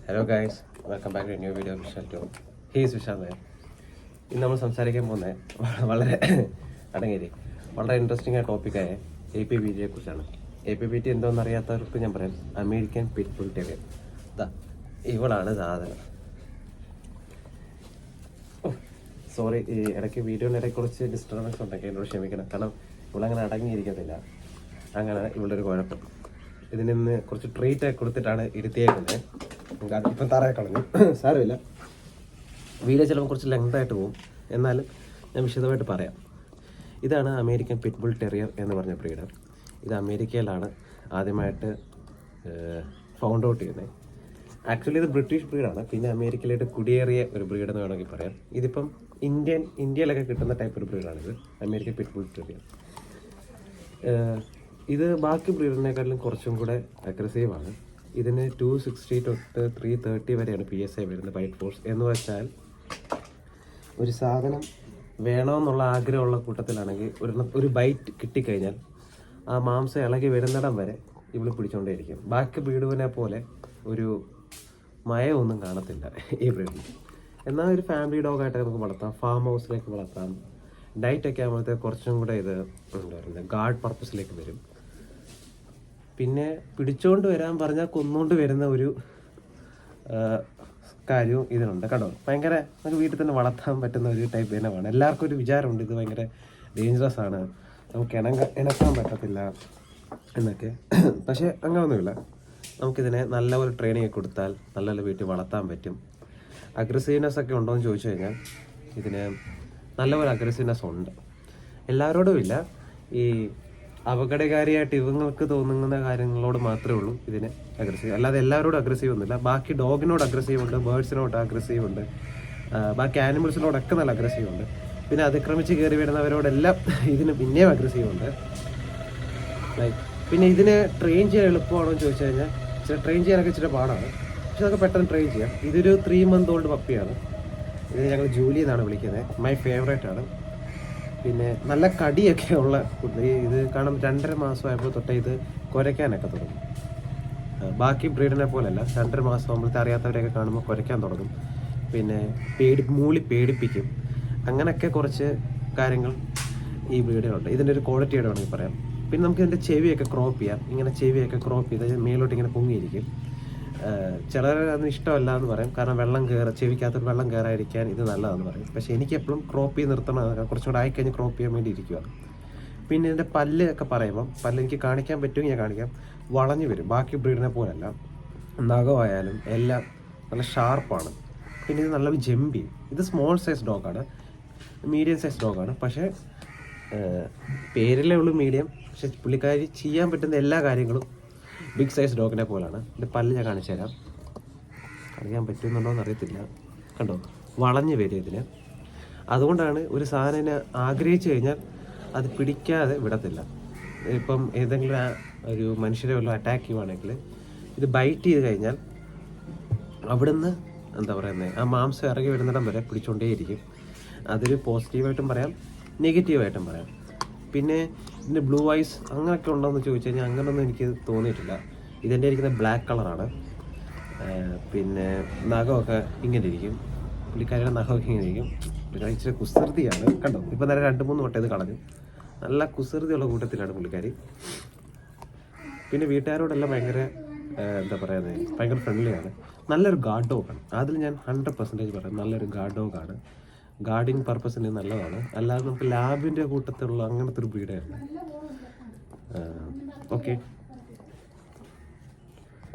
Hello guys, welcome back to new video Vishal to his Vishal Nair. ഇന്ന് നമ്മൾ സംസാരിക്കാൻ പോകുന്നത് വളരെ ഇൻട്രസ്റ്റിംഗ് ആയ ടോപ്പിക്കായ APBT കുറിച്ചാണ്. APBT എന്തോന്ന് അറിയാത്തവർക്ക് ഞാൻ പറയാം. American pit bull terrier. ഇവളാണ് സാധനം. സോറി, ഈ ഇടയ്ക്ക് വീഡിയോയുടെ ഇടയ്ക്ക് കുറച്ച് ഡിസ്റ്റർബൻസ് ഉണ്ടെങ്കിൽ എന്നോട് ക്ഷമിക്കണം. കാരണം ഇവളങ്ങനെ അടങ്ങിയിരിക്കത്തില്ല. അങ്ങനെ ഇവളുടെ ഒരു കുഴപ്പം. ഇതിൽ നിന്ന് കുറച്ച് ട്രീറ്റ് കൊടുത്തിട്ടാണ് ഇരുത്തിയേക്കുന്നത്. ഇപ്പം തറയെ കളഞ്ഞു. സാരമില്ല, വീഡിയോ ചിലപ്പോൾ കുറച്ച് ലെങ്തായിട്ട് പോകും, എന്നാലും ഞാൻ വിശദമായിട്ട് പറയാം. ഇതാണ് അമേരിക്കൻ പിറ്റ്ബുൾ ടെറിയർ എന്ന് പറഞ്ഞ ബ്രീഡ്. ഇത് അമേരിക്കയിലാണ് ആദ്യമായിട്ട് ഫൗണ്ട് ഔട്ട് ചെയ്യുന്നത്. ആക്ച്വലി ഇത് ബ്രിട്ടീഷ് ബ്രീഡാണ്, പിന്നെ അമേരിക്കയിലായിട്ട് കുടിയേറിയ ഒരു ബ്രീഡ് എന്ന് വേണമെങ്കിൽ പറയാം. ഇതിപ്പം ഇന്ത്യയിലൊക്കെ കിട്ടുന്ന ടൈപ്പ് ഒരു ബ്രീഡാണിത്, അമേരിക്കൻ പിറ്റ്ബുൾ ടെറിയർ. ഇത് ബാക്കി ബ്രീഡിനെക്കാട്ടിലും കുറച്ചും കൂടെ അഗ്രസീവാണ്. ഇതിന് 260 തൊട്ട് 330 വരെയാണ് PSI വരുന്നത്, ബൈറ്റ് ഫോഴ്സ്. എന്ന് വെച്ചാൽ ഒരു സാധനം വേണമെന്നുള്ള ആഗ്രഹമുള്ള കൂട്ടത്തിലാണെങ്കിൽ ഒരു ബൈറ്റ് കിട്ടിക്കഴിഞ്ഞാൽ ആ മാംസം ഇളകി വരുന്നിടം വരെ ഇവള് പിടിച്ചുകൊണ്ടേയിരിക്കും. ബാക്കി ബ്രീഡിനെ പോലെ ഒരു മയമൊന്നും കാണത്തില്ല ഈ ബ്രീഡിന്. എന്നാൽ ഒരു ഫാമിലി ഡോഗായിട്ട് നമുക്ക് വളർത്താം, ഫാം ഹൗസിലേക്ക് വളർത്താം. ഡയറ്റൊക്കെ ആകുമ്പോഴത്തേക്ക് കുറച്ചും കൂടെ ഇത് എന്താ പറയുന്നത്, ഗാർഡ് പർപ്പസിലേക്ക് വരും. പിന്നെ പിടിച്ചുകൊണ്ട് വരാൻ പറഞ്ഞാൽ കൊന്നുകൊണ്ട് വരുന്ന ഒരു കാര്യവും ഇതിനുണ്ട്. കണ്ടോ, ഭയങ്കര നമുക്ക് വീട്ടിൽ തന്നെ വളർത്താൻ പറ്റുന്ന ഒരു ടൈപ്പ് ഇനമാണ്. എല്ലാവർക്കും ഒരു വിചാരമുണ്ട് ഇത് ഭയങ്കര ഡേഞ്ചറസ് ആണ്, നമുക്ക് ഇണക്കാൻ പറ്റത്തില്ല എന്നൊക്കെ. പക്ഷേ അങ്ങനെയൊന്നുമില്ല. നമുക്കിതിനെ നല്ലപോലെ ട്രെയിനിങ് കൊടുത്താൽ നല്ല വീട്ടിൽ വളർത്താൻ പറ്റും. അഗ്രസീവ്നെസ് ഒക്കെ ഉണ്ടോ എന്ന് ചോദിച്ചു കഴിഞ്ഞാൽ ഇതിന് നല്ലപോലെ അഗ്രസീവ്നെസ് ഉണ്ട്. എല്ലാവരോടും ഇല്ല. ഈ അപകടകാരിയായിട്ട് ഇവങ്ങൾക്ക് തോന്നുന്ന കാര്യങ്ങളോട് മാത്രമേ ഉള്ളൂ ഇതിന് അഗ്രസീവ്. അല്ലാതെ എല്ലാവരോടും അഗ്രസീവ് ഒന്നുമില്ല. ബാക്കി ഡോഗിനോട് അഗ്രസീവ് ഉണ്ട്, ബേർഡ്സിനോട് അഗ്രസീവ് ഉണ്ട്, ബാക്കി ആനിമൽസിനോടൊക്കെ നല്ല അഗ്രസീവ് ഉണ്ട്. പിന്നെ അതിക്രമിച്ച് കയറി വരുന്നവരോടെല്ലാം ഇതിന് പിന്നെയും അഗ്രസീവ് ഉണ്ട്. പിന്നെ ഇതിനെ ട്രെയിൻ ചെയ്യാൻ എളുപ്പമാണോ എന്ന് ചോദിച്ചു കഴിഞ്ഞാൽ ട്രെയിൻ ചെയ്യാനൊക്കെ ഇച്ചിരി പാടാണ്, പക്ഷെ നമുക്ക് പെട്ടെന്ന് ട്രെയിൻ ചെയ്യാം. ഇതൊരു 3 month ഓൾഡ് പപ്പിയാണ്. ഇത് ഞങ്ങൾ ജൂലി എന്നാണ് വിളിക്കുന്നത്. മൈ ഫേവറേറ്റ് ആണ്. പിന്നെ നല്ല കടിയൊക്കെ ഉള്ള ഇത് കാണും. 2.5 മാസമായപ്പോൾ തൊട്ടേ ഇത് കുരയ്ക്കാനൊക്കെ തുടങ്ങും. ബാക്കി ബ്രീഡിനെ പോലെയല്ല, 2.5 മാസം ആകുമ്പോഴത്തെ അറിയാത്തവരെയൊക്കെ കാണുമ്പോൾ കുരയ്ക്കാൻ തുടങ്ങും. പിന്നെ മൂളി പേടിപ്പിക്കും. അങ്ങനെയൊക്കെ കുറച്ച് കാര്യങ്ങൾ ഈ ബ്രീഡിനുണ്ട്. ഇതിൻ്റെ ഒരു ക്വാളിറ്റിയോടെ വേണമെങ്കിൽ പറയാം. പിന്നെ നമുക്ക് ഇതിൻ്റെ ചെവിയൊക്കെ ക്രോപ്പ് ചെയ്യാം. ഇങ്ങനെ ചെവിയൊക്കെ ക്രോപ്പ് ചെയ്ത് മേലോട്ട് ഇങ്ങനെ പൊങ്ങിയിരിക്കും. ചിലർ അതിന് ഇഷ്ടമല്ല എന്ന് പറയും, കാരണം ചെവിക്കകത്തൊരു വെള്ളം കയറാതിരിക്കാൻ ഇത് നല്ലതാണെന്ന് പറയും. പക്ഷേ എനിക്ക് എപ്പോഴും ക്രോപ്പ് ചെയ്ത് നിർത്തണം, കുറച്ചും കൂടെ ആയിക്കഴിഞ്ഞ് ക്രോപ്പ് ചെയ്യാൻ വേണ്ടി ഇരിക്കുക. പിന്നെ ഇതിൻ്റെ പല്ല് ഒക്കെ പറയുമ്പം പല്ല് എനിക്ക് കാണിക്കാൻ പറ്റുമെങ്കിൽ ഞാൻ കാണിക്കാം. വളഞ്ഞു വരും, ബാക്കി ബ്രീഡിനെ പോലല്ല. നഖമായാലും എല്ലാം നല്ല ഷാർപ്പാണ്. പിന്നെ ഇത് നല്ല ജമ്പി. ഇത് സ്മോൾ സൈസ് ഡോഗാണ്, മീഡിയം സൈസ് ഡോഗാണ്. പക്ഷേ പേരിലേ ഉള്ളൂ മീഡിയം, പക്ഷെ പുള്ളിക്കാരി ചെയ്യാൻ പറ്റുന്ന എല്ലാ കാര്യങ്ങളും ബിഗ് സൈസ് ഡോഗിനെ പോലാണ്. ഇതിൻ്റെ പല്ല് ഞാൻ കാണിച്ചു തരാം. അറിയാൻ പറ്റുന്നുണ്ടോ എന്ന് അറിയത്തില്ല. കണ്ടോ, വളഞ്ഞു വരും ഇതിന്. അതുകൊണ്ടാണ് ഒരു സാധനം ആഗ്രഹിച്ചു കഴിഞ്ഞാൽ അത് പിടിക്കാതെ വിടത്തില്ല. ഇപ്പം ഏതെങ്കിലും ഒരു മനുഷ്യരെ വല്ലതും അറ്റാക്ക് ചെയ്യുവാണെങ്കിൽ ഇത് ബൈറ്റ് ചെയ്ത് കഴിഞ്ഞാൽ അവിടുന്ന് എന്താ പറയുന്നത്, ആ മാംസം ഇറങ്ങി വരുന്നിടം വരെ പിടിച്ചുകൊണ്ടേയിരിക്കും. അതൊരു പോസിറ്റീവായിട്ടും പറയാം, നെഗറ്റീവായിട്ടും പറയാം. പിന്നെ ഇതിൻ്റെ ബ്ലൂ ഐസ് അങ്ങനെയൊക്കെ ഉണ്ടോയെന്ന് ചോദിച്ചു കഴിഞ്ഞാൽ അങ്ങനെയൊന്നും എനിക്ക് തോന്നിയിട്ടില്ല. ഇതിൻ്റെ ഇരിക്കുന്ന ബ്ലാക്ക് കളറാണ്. പിന്നെ നഖമൊക്കെ ഇങ്ങനെ ഇരിക്കും, പുള്ളിക്കാരിയുടെ നഖമൊക്കെ ഇങ്ങനെ ഇരിക്കും. പിന്നെ ഇച്ചിരി കുസൃതിയാണ്. കണ്ടോ, ഇപ്പം നേരെ 2-3 വട്ടം ഇത് കളഞ്ഞു. നല്ല കുസൃതിയുള്ള കൂട്ടത്തിലാണ് പുള്ളിക്കാരി. പിന്നെ വീട്ടുകാരോടെല്ലാം ഭയങ്കര എന്താ പറയുന്നത്, ഭയങ്കര ഫ്രണ്ട്ലിയാണ്. നല്ലൊരു ഗാർഡ് ഡോഗാണ്. അതിൽ ഞാൻ 100% പറയാം, നല്ലൊരു ഗാർഡ് ഡോഗാണ്. ഗാർഡിങ് പർപ്പസിന് നല്ലതാണ്. അല്ലാതെ നമുക്ക് ലാബിൻ്റെ കൂട്ടത്തിലുള്ള അങ്ങനത്തെ ഒരു ബ്രീഡായിരുന്നു. ഓക്കെ.